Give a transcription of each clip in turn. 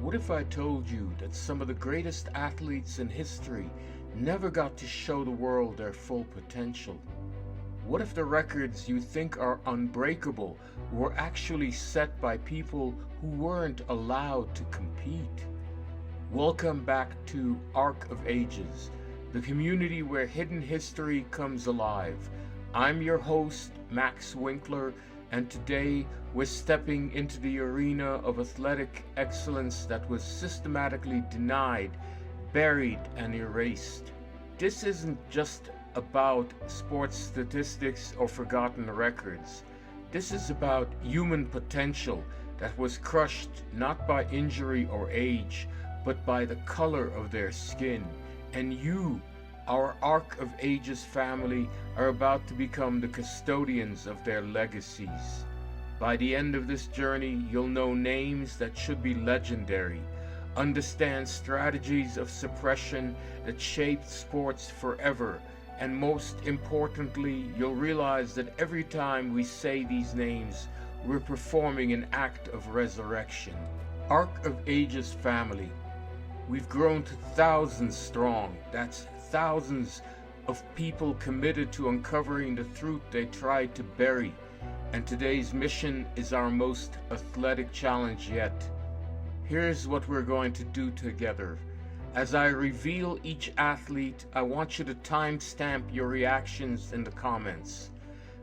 What if I told you that some of the greatest athletes in history never got to show the world their full potential? What if the records you think are unbreakable were actually set by people who weren't allowed to compete? Welcome back to Arc of Ages, the community where hidden history comes alive. I'm your host, Max Winkler, and today we're stepping into the arena of athletic excellence that was systematically denied, buried, and erased. This isn't just about sports statistics or forgotten records. This is about human potential that was crushed not by injury or age, but by the color of their skin. And you, our Arc of Ages family, are about to become the custodians of their legacies. By the end of this journey, you'll know names that should be legendary, understand strategies of suppression that shaped sports forever, and most importantly, you'll realize that every time we say these names, we're performing an act of resurrection. Arc of Ages family, we've grown to thousands strong. That's thousands of people committed to uncovering the truth they tried to bury. And today's mission is our most athletic challenge yet. Here's what we're going to do together. As I reveal each athlete, I want you to timestamp your reactions in the comments.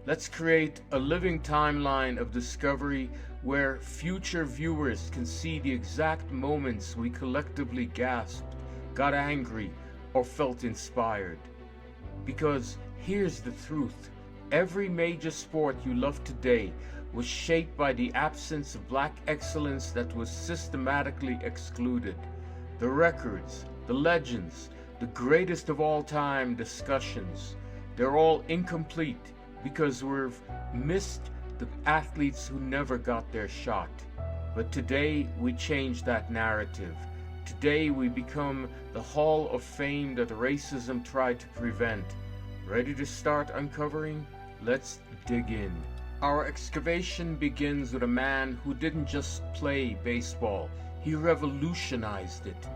Let's create a living timeline of discovery where future viewers can see the exact moments we collectively gasped, got angry, or felt inspired. Because here's the truth. Every major sport you love today was shaped by the absence of black excellence that was systematically excluded. The records, the legends, the greatest of all time discussions, they're all incomplete because we've missed the athletes who never got their shot. But today we change that narrative. Today we become the Hall of Fame that racism tried to prevent. Ready to start uncovering? Let's dig in. Our excavation begins with a man who didn't just play baseball, he revolutionized it.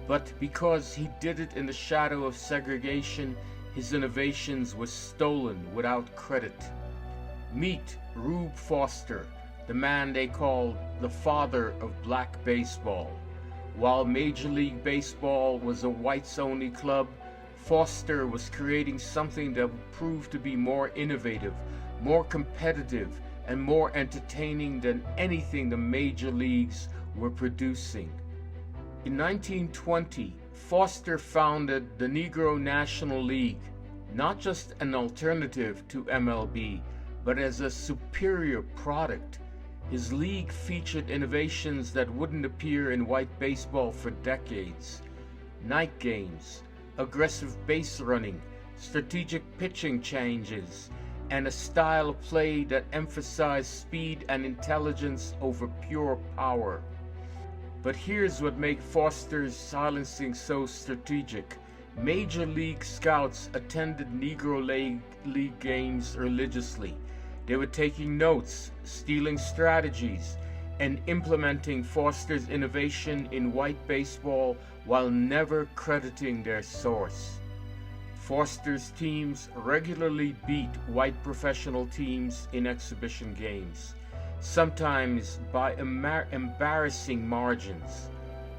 But because he did it in the shadow of segregation, his innovations were stolen without credit. Meet Rube Foster, the man they called the father of black baseball. While Major League Baseball was a whites-only club, Foster was creating something that would prove to be more innovative, more competitive, and more entertaining than anything the major leagues were producing. In 1920, Foster founded the Negro National League, not just an alternative to MLB, but as a superior product. His league featured innovations that wouldn't appear in white baseball for decades. Night games, aggressive base running, strategic pitching changes, and a style of play that emphasized speed and intelligence over pure power. But here's what makes Foster's silencing so strategic. Major League scouts attended Negro League games religiously. They were taking notes, stealing strategies, and implementing Foster's innovation in white baseball while never crediting their source. Foster's teams regularly beat white professional teams in exhibition games, sometimes by embarrassing margins.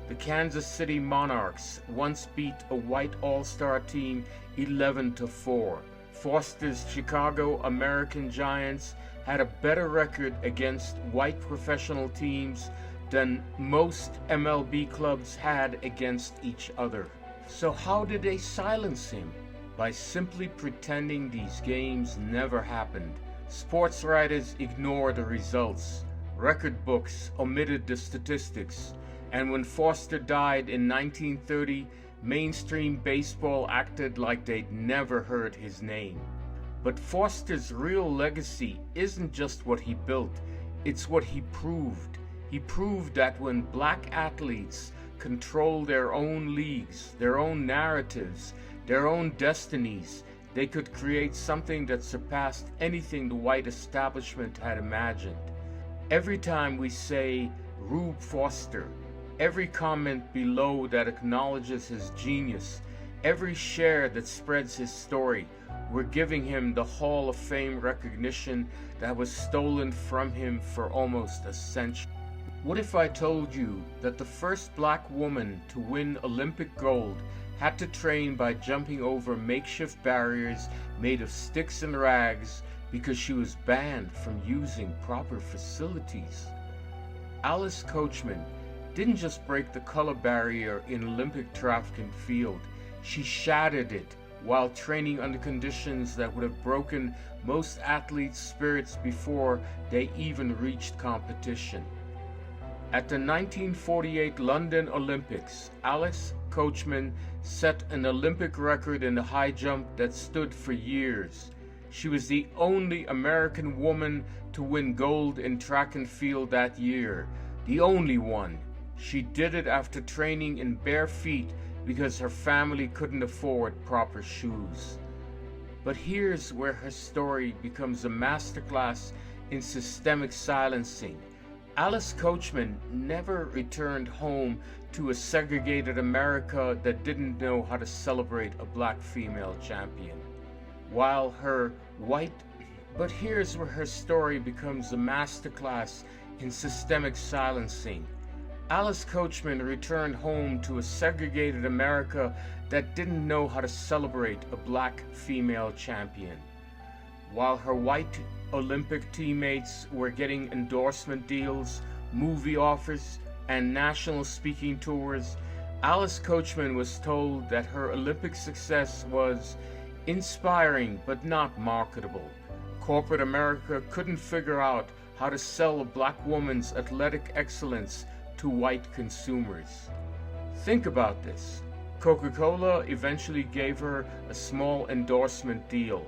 The Kansas City Monarchs once beat a white all-star team 11-4. Foster's Chicago American Giants had a better record against white professional teams than most MLB clubs had against each other. So how did they silence him? By simply pretending these games never happened. Sports writers ignored the results. Record books omitted the statistics. And when Foster died in 1930, mainstream baseball acted like they'd never heard his name. But Foster's real legacy isn't just what he built, it's what he proved. He proved that when black athletes control their own leagues, their own narratives, their own destinies, they could create something that surpassed anything the white establishment had imagined. Every time we say Rube Foster, Every comment below that acknowledges his genius, every share that spreads his story, we're giving him the Hall of Fame recognition that was stolen from him for almost a century. What if I told you that the first black woman to win Olympic gold had to train by jumping over makeshift barriers made of sticks and rags because she was banned from using proper facilities? Alice Coachman didn't just break the color barrier in Olympic track and field, she shattered it while training under conditions that would have broken most athletes' spirits before they even reached competition. At the 1948 London Olympics, Alice Coachman set an Olympic record in the high jump that stood for years. She was the only American woman to win gold in track and field that year, the only one. She did it after training in bare feet because her family couldn't afford proper shoes. But here's where her story becomes a masterclass in systemic silencing. Alice Coachman never returned home to a segregated America that didn't know how to celebrate a black female champion. But here's where her story becomes a masterclass in systemic silencing. Alice Coachman returned home to a segregated America that didn't know how to celebrate a black female champion. While her white Olympic teammates were getting endorsement deals, movie offers, and national speaking tours, Alice Coachman was told that her Olympic success was inspiring but not marketable. Corporate America couldn't figure out how to sell a black woman's athletic excellence to white consumers. Think about this. Coca-Cola eventually gave her a small endorsement deal,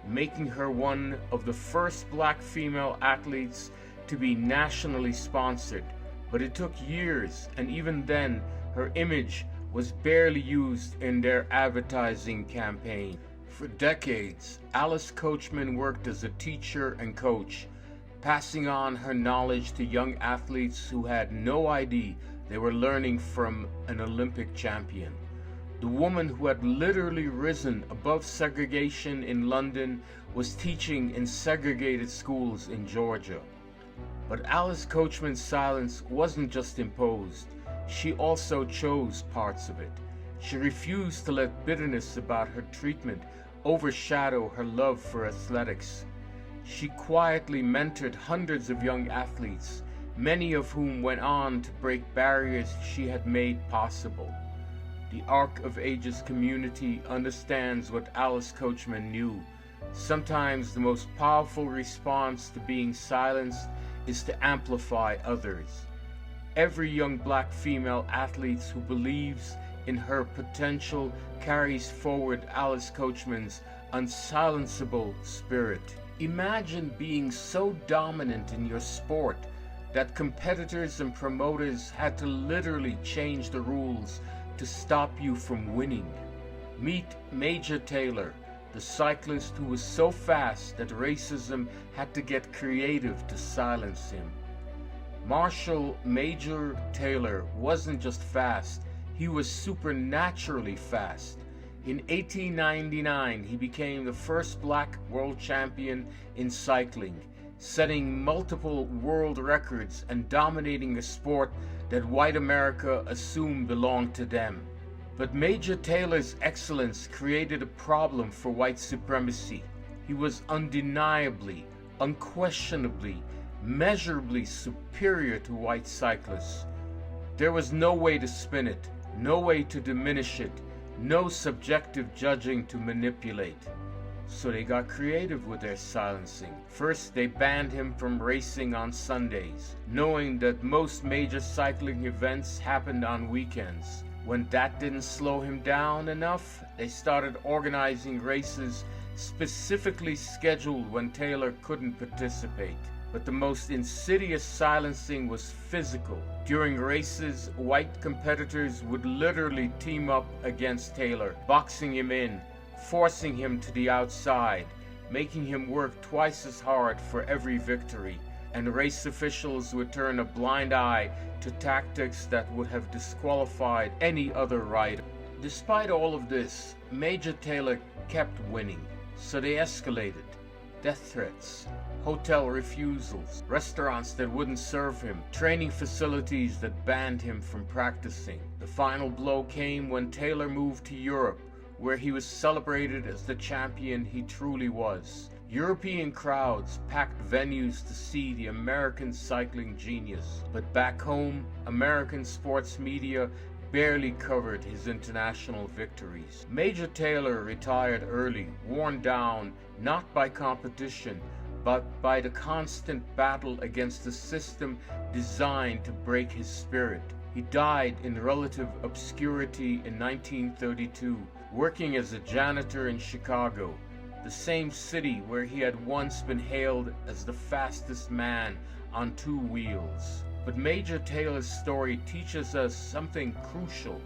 making her one of the first black female athletes to be nationally sponsored. But it took years, and even then, her image was barely used in their advertising campaign. For decades, Alice Coachman worked as a teacher and coach, passing on her knowledge to young athletes who had no idea they were learning from an Olympic champion. The woman who had literally risen above segregation in London was teaching in segregated schools in Georgia. But Alice Coachman's silence wasn't just imposed, she also chose parts of it. She refused to let bitterness about her treatment overshadow her love for athletics. She quietly mentored hundreds of young athletes, many of whom went on to break barriers she had made possible. The Arc of Ages community understands what Alice Coachman knew. Sometimes the most powerful response to being silenced is to amplify others. Every young black female athlete who believes in her potential carries forward Alice Coachman's unsilenceable spirit. Imagine being so dominant in your sport that competitors and promoters had to literally change the rules to stop you from winning. Meet Major Taylor, the cyclist who was so fast that racism had to get creative to silence him. Marshall Major Taylor wasn't just fast, he was supernaturally fast. In 1899, he became the first black world champion in cycling, setting multiple world records and dominating a sport that white America assumed belonged to them. But Major Taylor's excellence created a problem for white supremacy. He was undeniably, unquestionably, measurably superior to white cyclists. There was no way to spin it, no way to diminish it, no subjective judging to manipulate. So they got creative with their silencing. First, they banned him from racing on Sundays, knowing that most major cycling events happened on weekends. When that didn't slow him down enough, they started organizing races specifically scheduled when Taylor couldn't participate. But the most insidious silencing was physical. During races, white competitors would literally team up against Taylor, boxing him in, forcing him to the outside, making him work twice as hard for every victory. and race officials would turn a blind eye to tactics that would have disqualified any other rider. Despite all of this, Major Taylor kept winning, so they escalated. Death threats, hotel refusals, restaurants that wouldn't serve him, training facilities that banned him from practicing. The final blow came when Taylor moved to Europe, where he was celebrated as the champion he truly was. European crowds packed venues to see the American cycling genius, but back home, American sports media barely covered his international victories. Major Taylor retired early, worn down not by competition, but by the constant battle against a system designed to break his spirit. He died in relative obscurity in 1932, working as a janitor in Chicago, the same city where he had once been hailed as the fastest man on two wheels. But Major Taylor's story teaches us something crucial.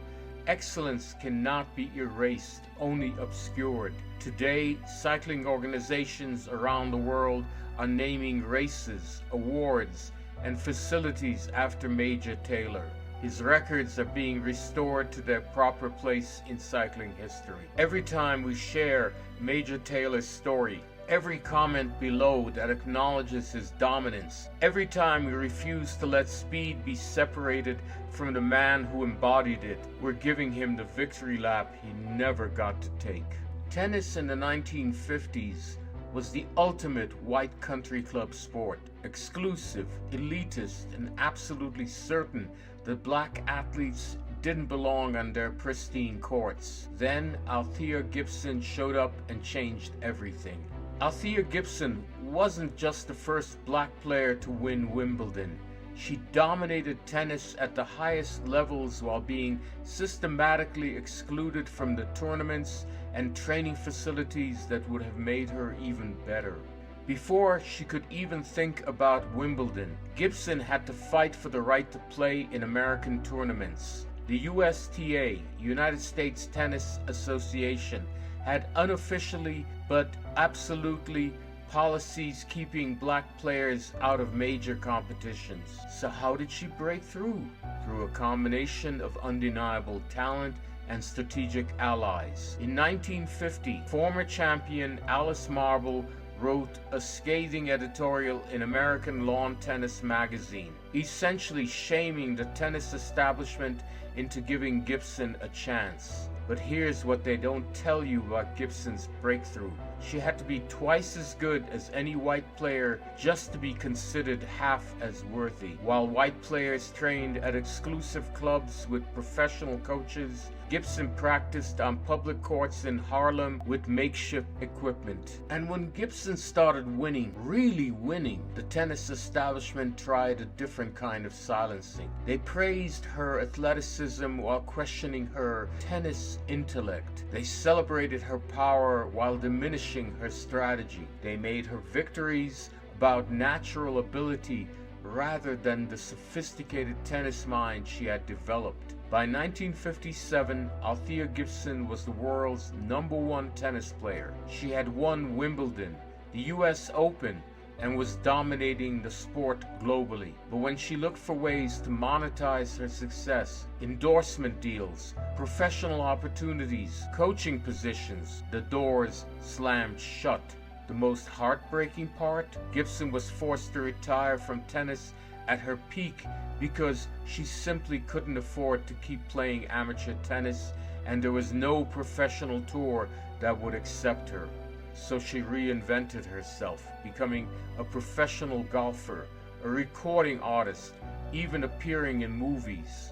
Excellence cannot be erased, only obscured. Today, cycling organizations around the world are naming races, awards, and facilities after Major Taylor. His records are being restored to their proper place in cycling history. Every time we share Major Taylor's story, every comment below that acknowledges his dominance, every time we refuse to let speed be separated from the man who embodied it, we're giving him the victory lap he never got to take. Tennis in the 1950s was the ultimate white country club sport, exclusive, elitist, and absolutely certain that black athletes didn't belong on their pristine courts. Then Althea Gibson showed up and changed everything. Althea Gibson wasn't just the first black player to win Wimbledon. She dominated tennis at the highest levels while being systematically excluded from the tournaments and training facilities that would have made her even better. Before she could even think about Wimbledon, Gibson had to fight for the right to play in American tournaments. The USTA, United States Tennis Association, had unofficially but absolutely policies keeping black players out of major competitions. So how did she break through? Through a combination of undeniable talent and strategic allies. In 1950, former champion Alice Marble wrote a scathing editorial in American Lawn Tennis magazine, essentially shaming the tennis establishment into giving Gibson a chance. But here's what they don't tell you about Gibson's breakthrough. She had to be twice as good as any white player just to be considered half as worthy. While white players trained at exclusive clubs with professional coaches, Gibson practiced on public courts in Harlem with makeshift equipment. And when Gibson started winning, really winning, the tennis establishment tried a different kind of silencing. They praised her athleticism while questioning her tennis intellect. They celebrated her power while diminishing her strategy. They made her victories about natural ability rather than the sophisticated tennis mind she had developed. By 1957, Althea Gibson was the world's #1 tennis player. She had won Wimbledon, the US Open, and was dominating the sport globally. But when she looked for ways to monetize her success, endorsement deals, professional opportunities, coaching positions, the doors slammed shut. The most heartbreaking part, Gibson was forced to retire from tennis at her peak because she simply couldn't afford to keep playing amateur tennis, and there was no professional tour that would accept her. So she reinvented herself, becoming a professional golfer, a recording artist, even appearing in movies.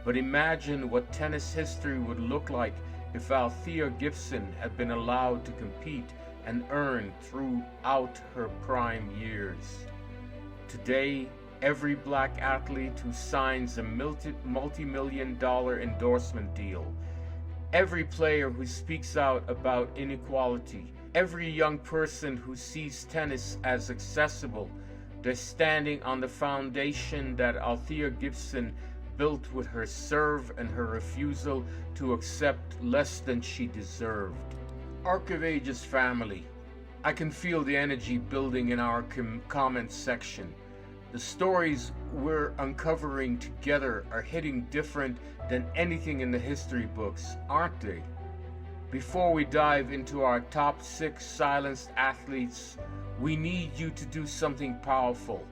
But imagine what tennis history would look like if Althea Gibson had been allowed to compete and earn throughout her prime years. Today, every black athlete who signs a multi-million-dollar endorsement deal, every player who speaks out about inequality, every young person who sees tennis as accessible, they're standing on the foundation that Althea Gibson built with her serve and her refusal to accept less than she deserved. Arc of Ages family, I can feel the energy building in our comment section. The stories we're uncovering together are hitting different than anything in the history books, aren't they? Before we dive into our top 6 silenced athletes, we need you to do something powerful.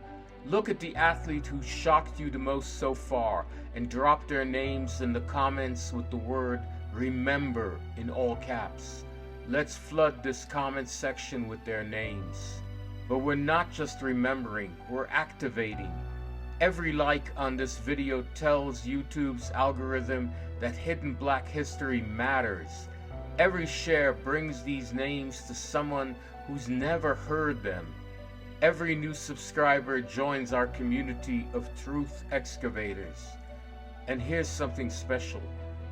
Look at the athlete who shocked you the most so far and drop their names in the comments with the word "remember" in all caps. Let's flood this comment section with their names. But we're not just remembering, we're activating. Every like on this video tells YouTube's algorithm that hidden Black history matters. Every share brings these names to someone who's never heard them. Every new subscriber joins our community of truth excavators. And here's something special.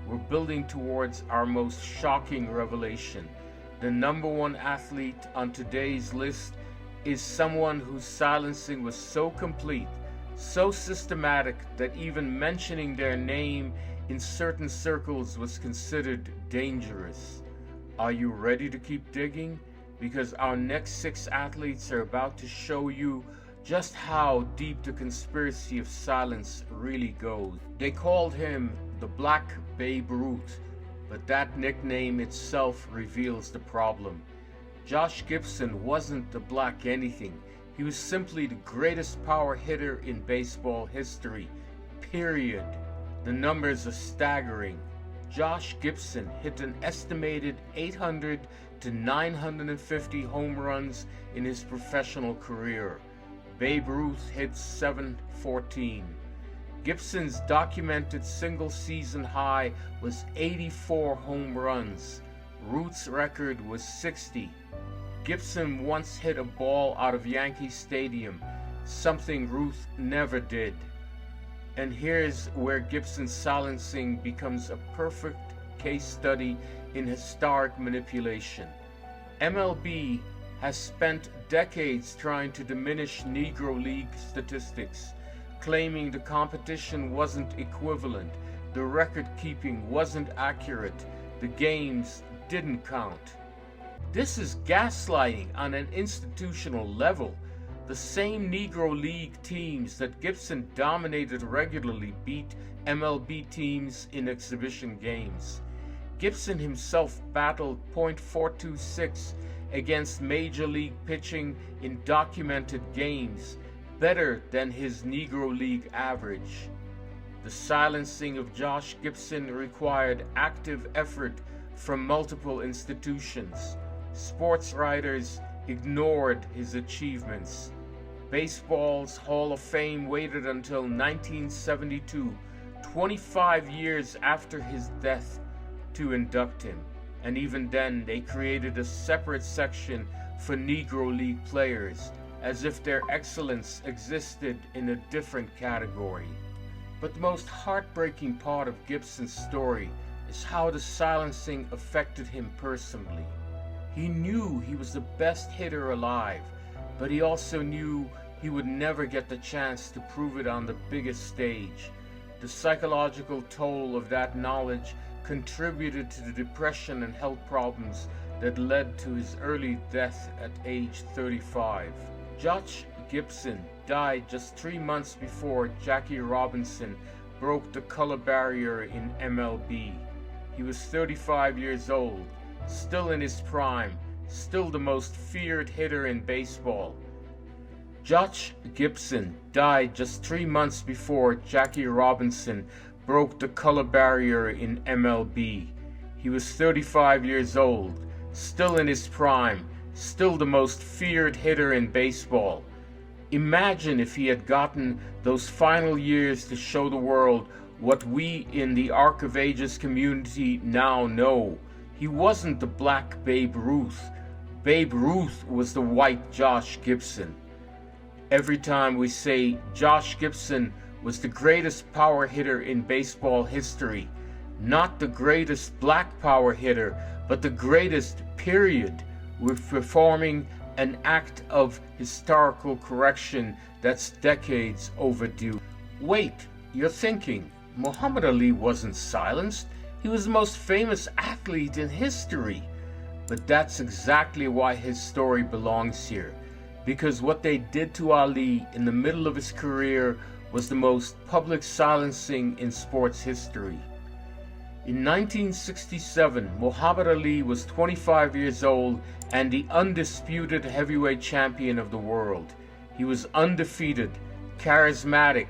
We're building towards our most shocking revelation. The number 1 athlete on today's list is someone whose silencing was so complete, so systematic, that even mentioning their name in certain circles was considered dangerous. Are you ready to keep digging? Because our next 6 athletes are about to show you just how deep the conspiracy of silence really goes. They called him the Black Babe Ruth, but that nickname itself reveals the problem. Josh Gibson wasn't the black anything. He was simply the greatest power hitter in baseball history, period. The numbers are staggering. Josh Gibson hit an estimated 800 to 950 home runs in his professional career. Babe Ruth hit 714. Gibson's documented single-season high was 84 home runs. Ruth's record was 60. Gibson once hit a ball out of Yankee Stadium, something Ruth never did. And here's where Gibson's silencing becomes a perfect case study in historic manipulation. MLB has spent decades trying to diminish Negro League statistics, claiming the competition wasn't equivalent, the record keeping wasn't accurate, the games didn't count. This is gaslighting on an institutional level. The same Negro League teams that Gibson dominated regularly beat MLB teams in exhibition games. Gibson himself battled .426 against Major League pitching in documented games, better than his Negro League average. The silencing of Josh Gibson required active effort from multiple institutions. Sports writers ignored his achievements. Baseball's Hall of Fame waited until 1972, 25 years after his death, to induct him. And even then, they created a separate section for Negro League players, as if their excellence existed in a different category. But the most heartbreaking part of Gibson's story is how the silencing affected him personally. He knew he was the best hitter alive, but he also knew he would never get the chance to prove it on the biggest stage. The psychological toll of that knowledge contributed to the depression and health problems that led to his early death at age 35. Josh Gibson died just 3 months before Jackie Robinson broke the color barrier in MLB. He was 35 years old, still in his prime, still the most feared hitter in baseball. Josh Gibson died just 3 months before Jackie Robinson broke the color barrier in MLB. He was 35 years old, still in his prime, still the most feared hitter in baseball. Imagine if he had gotten those final years to show the world what we in the Arc of Ages community now know. He wasn't the Black Babe Ruth. Babe Ruth was the white Josh Gibson. Every time we say Josh Gibson was the greatest power hitter in baseball history, not the greatest black power hitter, but the greatest, period, we're performing an act of historical correction that's decades overdue. Wait, you're thinking, Muhammad Ali wasn't silenced. He was the most famous athlete in history. But that's exactly why his story belongs here. because what they did to Ali in the middle of his career was the most public silencing in sports history. In 1967, Muhammad Ali was 25 years old and the undisputed heavyweight champion of the world. He was undefeated, charismatic,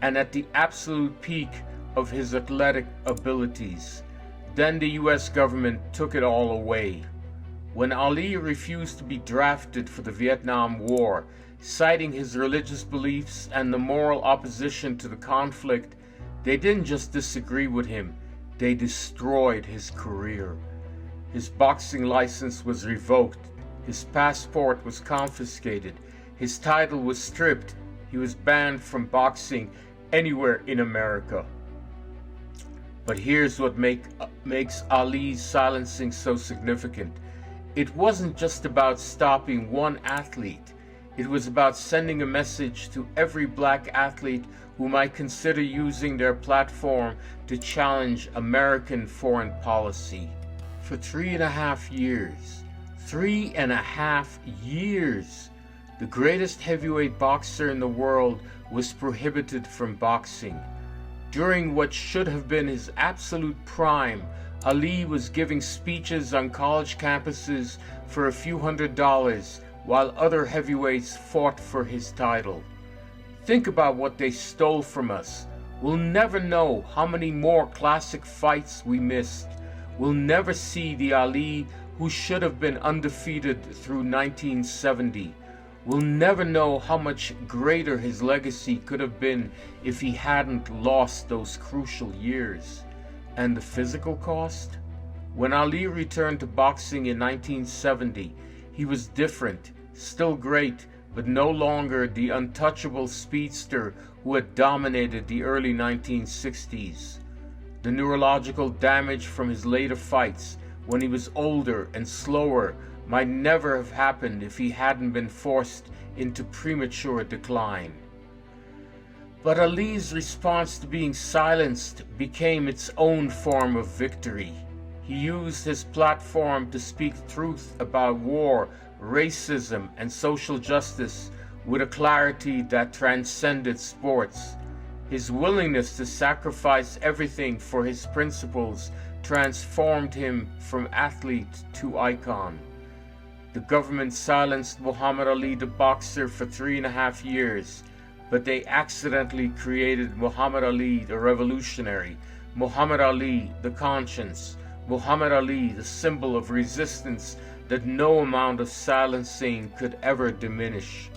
and at the absolute peak of his athletic abilities. Then the US government took it all away. When Ali refused to be drafted for the Vietnam War, citing his religious beliefs and the moral opposition to the conflict, they didn't just disagree with him, they destroyed his career. His boxing license was revoked, his passport was confiscated, his title was stripped, he was banned from boxing anywhere in America. But here's what makes Ali's silencing so significant. It wasn't just about stopping one athlete. It was about sending a message to every black athlete who might consider using their platform to challenge American foreign policy. For 3.5 years, 3.5 years, the greatest heavyweight boxer in the world was prohibited from boxing. During what should have been his absolute prime, Ali was giving speeches on college campuses for a few $100s, while other heavyweights fought for his title. Think about what they stole from us. We'll never know how many more classic fights we missed. We'll never see the Ali who should have been undefeated through 1970. We'll never know how much greater his legacy could have been if he hadn't lost those crucial years. And the physical cost? When Ali returned to boxing in 1970, he was different, still great, but no longer the untouchable speedster who had dominated the early 1960s. The neurological damage from his later fights, when he was older and slower, might never have happened if he hadn't been forced into premature decline. But Ali's response to being silenced became its own form of victory. He used his platform to speak truth about war, racism, and social justice with a clarity that transcended sports. His willingness to sacrifice everything for his principles transformed him from athlete to icon. The government silenced Muhammad Ali the boxer for 3.5 years, but they accidentally created Muhammad Ali the revolutionary, Muhammad Ali the conscience, Muhammad Ali the symbol of resistance that no amount of silencing could ever diminish.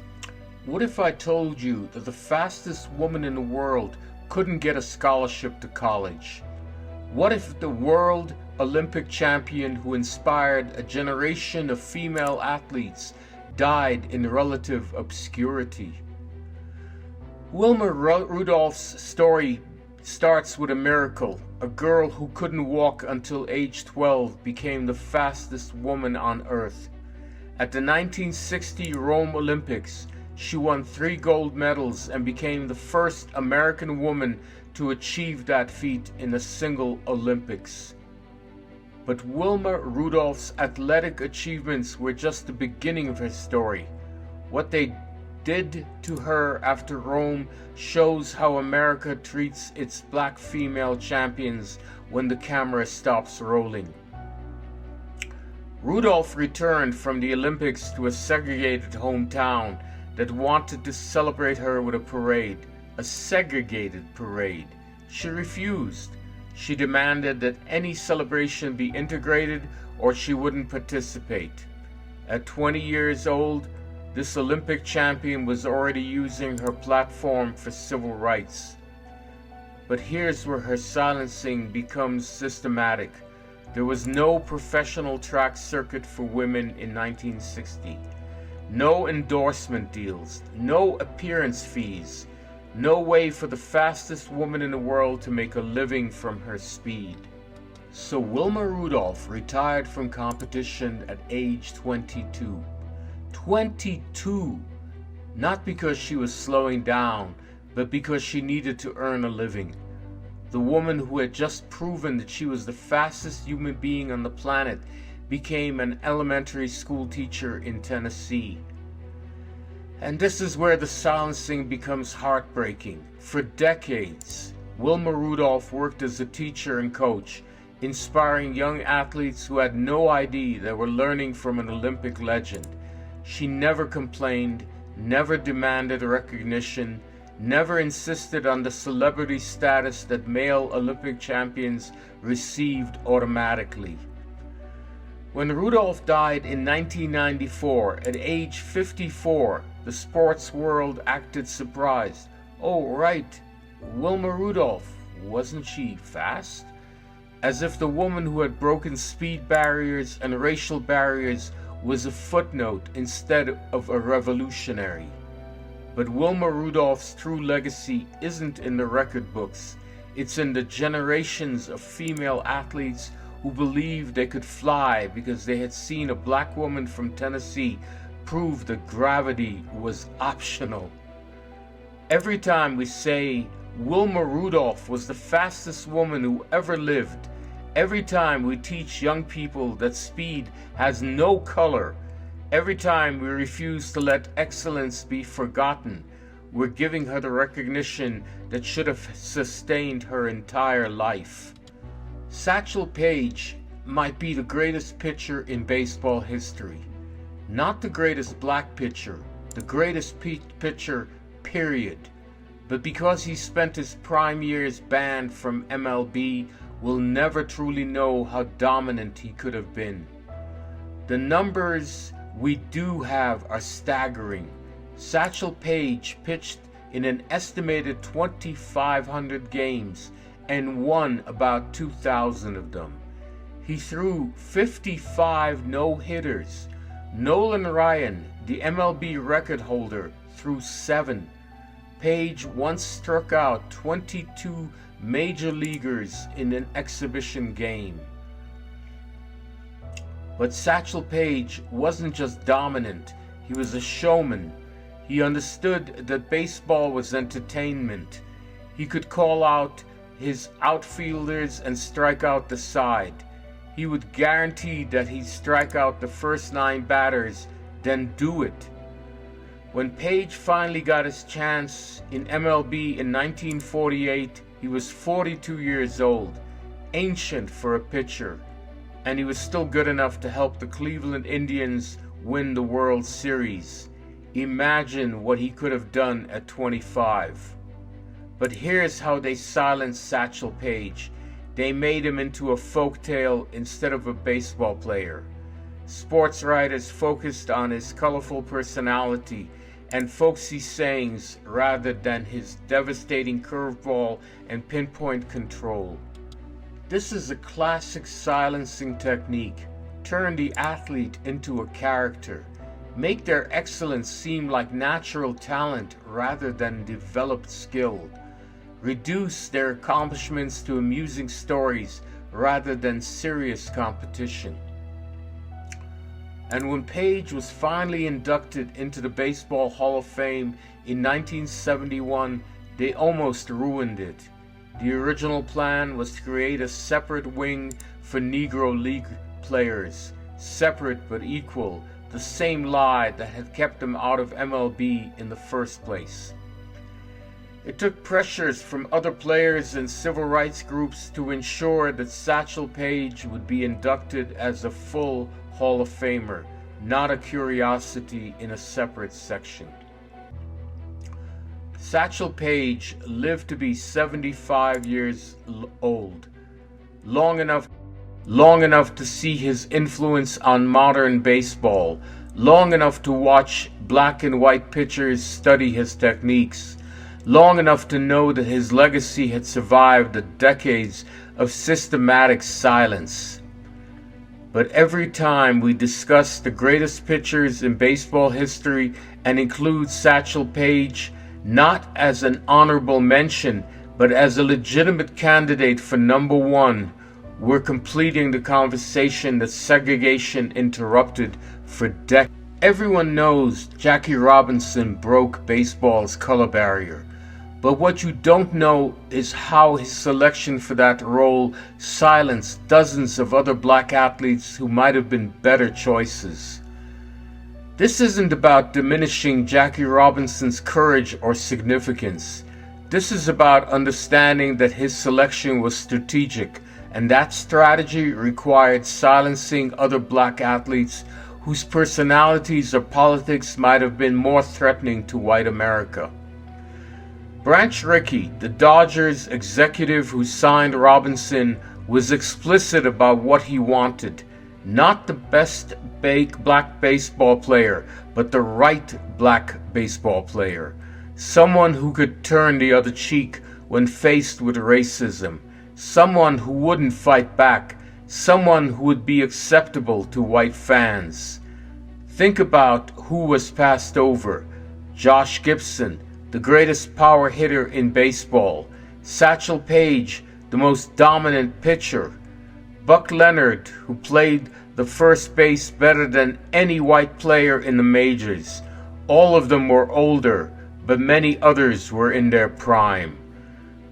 What if I told you that the fastest woman in the world couldn't get a scholarship to college? What if the world Olympic champion who inspired a generation of female athletes died in relative obscurity? Wilma Rudolph's story starts with a miracle. A girl who couldn't walk until age 12 became the fastest woman on earth. At the 1960 Rome Olympics, she won 3 gold medals and became the first American woman to achieve that feat in a single Olympics. But Wilma Rudolph's athletic achievements were just the beginning of her story. What they did to her after Rome shows how America treats its black female champions when the camera stops rolling. Rudolph returned from the Olympics to a segregated hometown that wanted to celebrate her with a parade, a segregated parade. She refused. She demanded that any celebration be integrated or she wouldn't participate. At 20 years old, this Olympic champion was already using her platform for civil rights. But here's where her silencing becomes systematic. There was no professional track circuit for women in 1960. No endorsement deals, no appearance fees, no way for the fastest woman in the world to make a living from her speed. So Wilma Rudolph retired from competition at age 22. 22! Not because she was slowing down, but because she needed to earn a living. The woman who had just proven that she was the fastest human being on the planet became an elementary school teacher in Tennessee. And this is where the silencing becomes heartbreaking. For decades, Wilma Rudolph worked as a teacher and coach, inspiring young athletes who had no idea they were learning from an Olympic legend. She never complained, never demanded recognition, never insisted on the celebrity status that male Olympic champions received automatically. When Rudolph died in 1994 at age 54, the sports world acted surprised. Oh, right, Wilma Rudolph, wasn't she fast? As if the woman who had broken speed barriers and racial barriers was a footnote instead of a revolutionary. But Wilma Rudolph's true legacy isn't in the record books. It's in the generations of female athletes who believed they could fly because they had seen a black woman from Tennessee prove that gravity was optional. Every time we say Wilma Rudolph was the fastest woman who ever lived, every time we teach young people that speed has no color, every time we refuse to let excellence be forgotten, we're giving her the recognition that should have sustained her entire life. Satchel Paige might be the greatest pitcher in baseball history. Not the greatest black pitcher, the greatest pitcher, period. But because he spent his prime years banned from MLB, we'll never truly know how dominant he could have been. The numbers we do have are staggering. Satchel Paige pitched in an estimated 2,500 games and won about 2,000 of them. He threw 55 no-hitters. Nolan Ryan, the MLB record holder, threw 7. Paige once struck out 22 major leaguers in an exhibition game. But Satchel Paige wasn't just dominant, he was a showman. He understood that baseball was entertainment. He could call out his outfielders and strike out the side. He would guarantee that he'd strike out the first 9 batters, then do it. When Paige finally got his chance in MLB in 1948, he was 42 years old, ancient for a pitcher, and he was still good enough to help the Cleveland Indians win the World Series. Imagine what he could have done at 25. But here's how they silenced Satchel Paige. They made him into a folktale instead of a baseball player. Sports writers focused on his colorful personality and folksy sayings rather than his devastating curveball and pinpoint control. This is a classic silencing technique. Turn the athlete into a character. Make their excellence seem like natural talent rather than developed skill. Reduce their accomplishments to amusing stories rather than serious competition. And when Paige was finally inducted into the Baseball Hall of Fame in 1971, they almost ruined it. The original plan was to create a separate wing for Negro League players, separate but equal, the same lie that had kept them out of MLB in the first place. It took pressures from other players and civil rights groups to ensure that Satchel Paige would be inducted as a full Hall of Famer, not a curiosity in a separate section. Satchel Paige lived to be 75 years old, long enough to see his influence on modern baseball, long enough to watch black and white pitchers study his techniques, long enough to know that his legacy had survived the decades of systematic silence. But every time we discuss the greatest pitchers in baseball history and include Satchel Paige, not as an honorable mention, but as a legitimate candidate for number 1, we're completing the conversation that segregation interrupted for decades. Everyone knows Jackie Robinson broke baseball's color barrier. But what you don't know is how his selection for that role silenced dozens of other black athletes who might have been better choices. This isn't about diminishing Jackie Robinson's courage or significance. This is about understanding that his selection was strategic, and that strategy required silencing other black athletes whose personalities or politics might have been more threatening to white America. Branch Rickey, the Dodgers executive who signed Robinson, was explicit about what he wanted. Not the best black baseball player, but the right black baseball player. Someone who could turn the other cheek when faced with racism. Someone who wouldn't fight back. Someone who would be acceptable to white fans. Think about who was passed over. Josh Gibson, the greatest power hitter in baseball. Satchel Paige, the most dominant pitcher. Buck Leonard, who played the first base better than any white player in the majors. All of them were older, but many others were in their prime.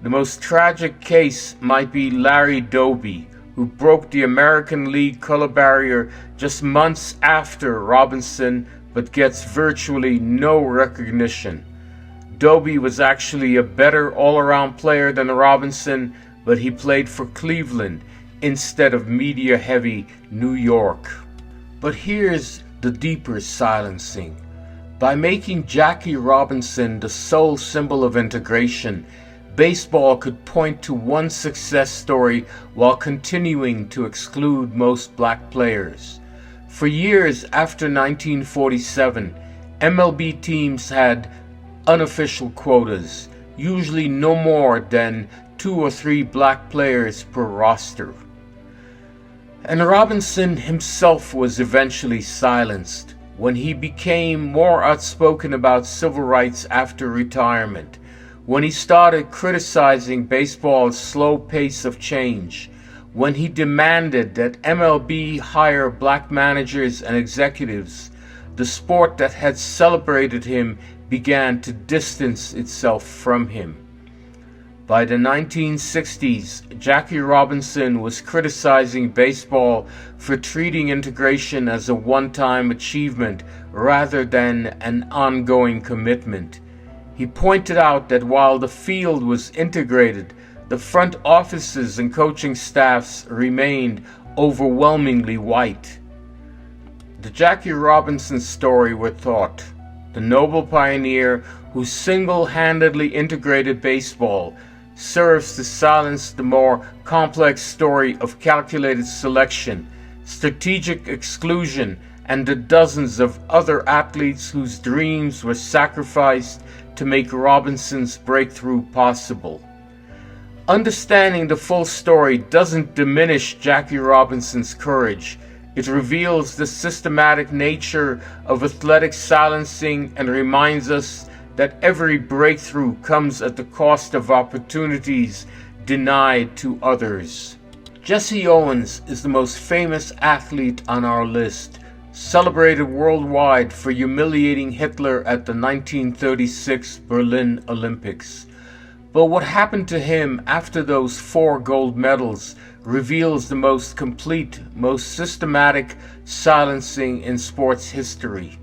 The most tragic case might be Larry Doby, who broke the American League color barrier just months after Robinson, but gets virtually no recognition. Doby was actually a better all-around player than Robinson, but he played for Cleveland instead of media-heavy New York. But here's the deeper silencing. By making Jackie Robinson the sole symbol of integration, baseball could point to one success story while continuing to exclude most black players. For years after 1947, MLB teams had unofficial quotas, usually no more than 2 or 3 black players per roster. And Robinson himself was eventually silenced when he became more outspoken about civil rights after retirement, when he started criticizing baseball's slow pace of change, when he demanded that MLB hire black managers and executives. The sport that had celebrated him began to distance itself from him. By the 1960s, Jackie Robinson was criticizing baseball for treating integration as a one-time achievement rather than an ongoing commitment. He pointed out that while the field was integrated, the front offices and coaching staffs remained overwhelmingly white. The Jackie Robinson story we're taught, the noble pioneer who single-handedly integrated baseball, serves to silence the more complex story of calculated selection, strategic exclusion, and the dozens of other athletes whose dreams were sacrificed to make Robinson's breakthrough possible. Understanding the full story doesn't diminish Jackie Robinson's courage. It reveals the systematic nature of athletic silencing and reminds us that every breakthrough comes at the cost of opportunities denied to others. Jesse Owens is the most famous athlete on our list, celebrated worldwide for humiliating Hitler at the 1936 Berlin Olympics. But what happened to him after those 4 gold medals reveals the most complete, most systematic silencing in sports history.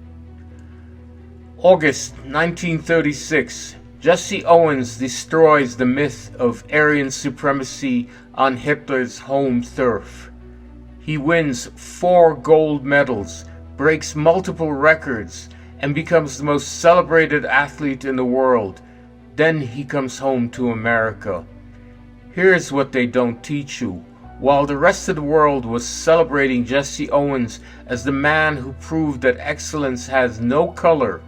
August 1936, Jesse Owens destroys the myth of Aryan supremacy on Hitler's home turf. He wins 4 gold medals, breaks multiple records, and becomes the most celebrated athlete in the world. Then he comes home to America. Here's what they don't teach you. While the rest of the world was celebrating Jesse Owens as the man who proved that excellence has no color,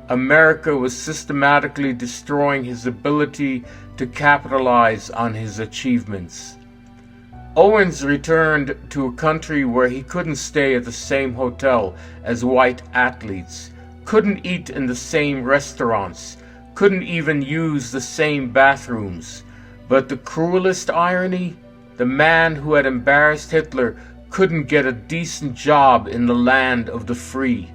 America was systematically destroying his ability to capitalize on his achievements. Owens returned to a country where he couldn't stay at the same hotel as white athletes, couldn't eat in the same restaurants, couldn't even use the same bathrooms. But the cruelest irony, the man who had embarrassed Hitler couldn't get a decent job in the land of the free.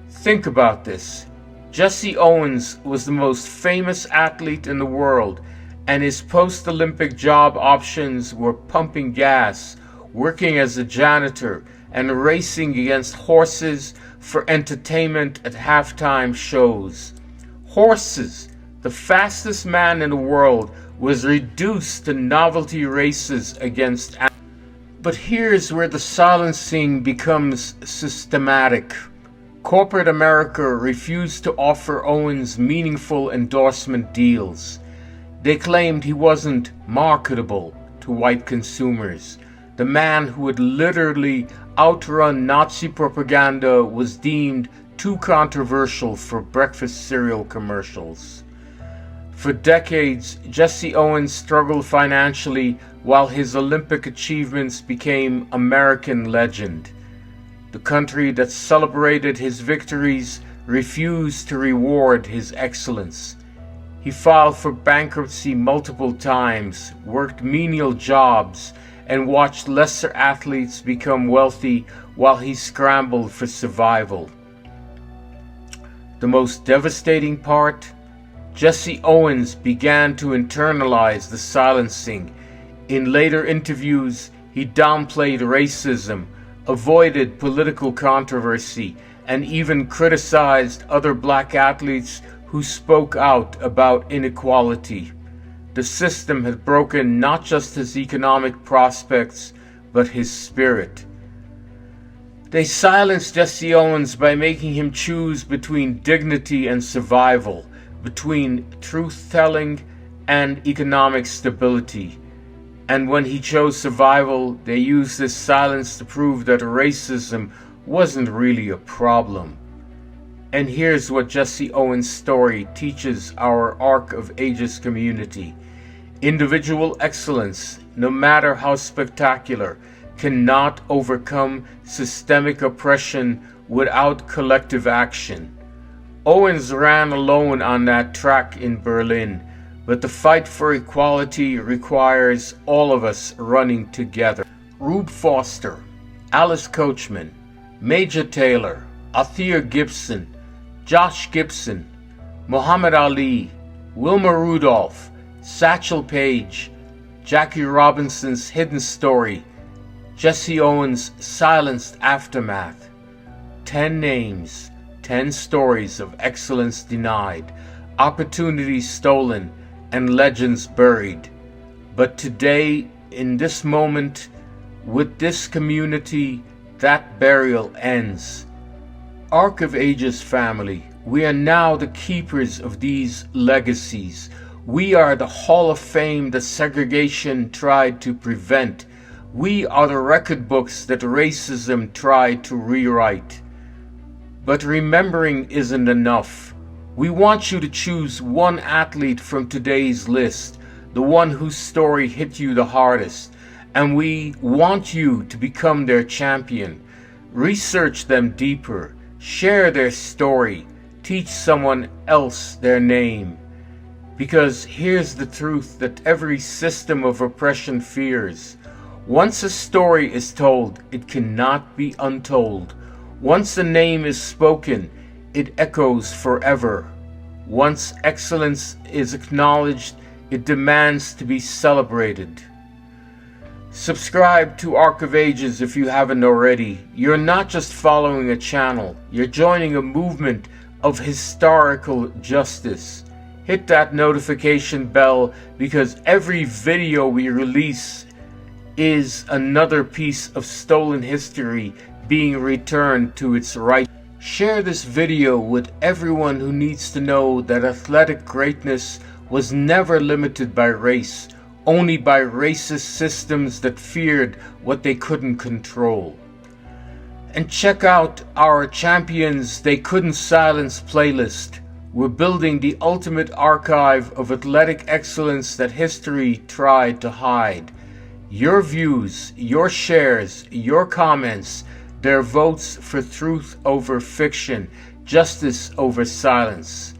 Think about this. Jesse Owens was the most famous athlete in the world, and his post-Olympic job options were pumping gas, working as a janitor, and racing against horses for entertainment at halftime shows. Horses, the fastest man in the world, was reduced to novelty races against animals. But here's where the silencing becomes systematic. Corporate America refused to offer Owens meaningful endorsement deals. They claimed he wasn't marketable to white consumers. The man who had literally outrun Nazi propaganda was deemed too controversial for breakfast cereal commercials. For decades, Jesse Owens struggled financially while his Olympic achievements became American legend. The country that celebrated his victories refused to reward his excellence. He filed for bankruptcy multiple times, worked menial jobs, and watched lesser athletes become wealthy while he scrambled for survival. The most devastating part? Jesse Owens began to internalize the silencing. In later interviews, he downplayed racism, avoided political controversy, and even criticized other black athletes who spoke out about inequality. The system had broken not just his economic prospects, but his spirit. They silenced Jesse Owens by making him choose between dignity and survival, between truth-telling and economic stability. And when he chose survival, they used this silence to prove that racism wasn't really a problem. And here's what Jesse Owens' story teaches our Arc of Ages community. Individual excellence, no matter how spectacular, cannot overcome systemic oppression without collective action. Owens ran alone on that track in Berlin, but the fight for equality requires all of us running together. Rube Foster, Alice Coachman, Major Taylor, Althea Gibson, Josh Gibson, Muhammad Ali, Wilma Rudolph, Satchel Paige, Jackie Robinson's hidden story, Jesse Owens' silenced aftermath. 10 names, 10 stories of excellence denied, opportunities stolen, and legends buried. But today, in this moment, with this community, that burial ends. Arc of Ages family, we are now the keepers of these legacies. We are the Hall of Fame that segregation tried to prevent. We are the record books that racism tried to rewrite. But remembering isn't enough. We want you to choose one athlete from today's list, the one whose story hit you the hardest, and we want you to become their champion. Research them deeper, share their story, teach someone else their name. Because here's the truth that every system of oppression fears. Once a story is told, it cannot be untold. Once a name is spoken, it echoes forever. Once excellence is acknowledged, it demands to be celebrated. Subscribe to Arc of Ages if you haven't already. You're not just following a channel, you're joining a movement of historical justice. Hit that notification bell because every video we release is another piece of stolen history being returned to its right. Share this video with everyone who needs to know that athletic greatness was never limited by race, only by racist systems that feared what they couldn't control. And check out our Champions They Couldn't Silence playlist. We're building the ultimate archive of athletic excellence that history tried to hide. Your views, your shares, your comments, their votes for truth over fiction, justice over silence.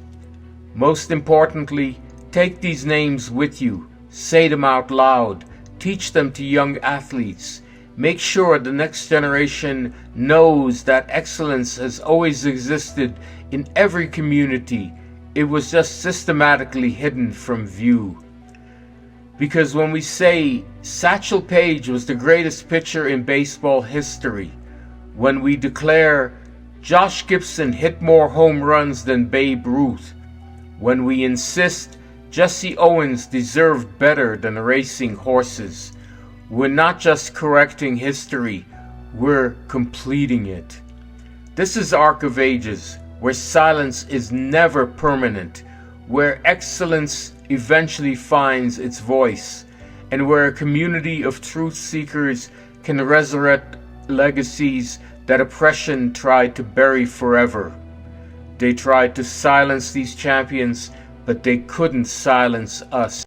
Most importantly, take these names with you, say them out loud, teach them to young athletes. Make sure the next generation knows that excellence has always existed in every community. It was just systematically hidden from view. Because when we say Satchel Paige was the greatest pitcher in baseball history, when we declare Josh Gibson hit more home runs than Babe Ruth, when we insist Jesse Owens deserved better than racing horses, we're not just correcting history, we're completing it. This is Arc of Ages, where silence is never permanent, where excellence eventually finds its voice, and where a community of truth seekers can resurrect legacies that oppression tried to bury forever. They tried to silence these champions, but they couldn't silence us.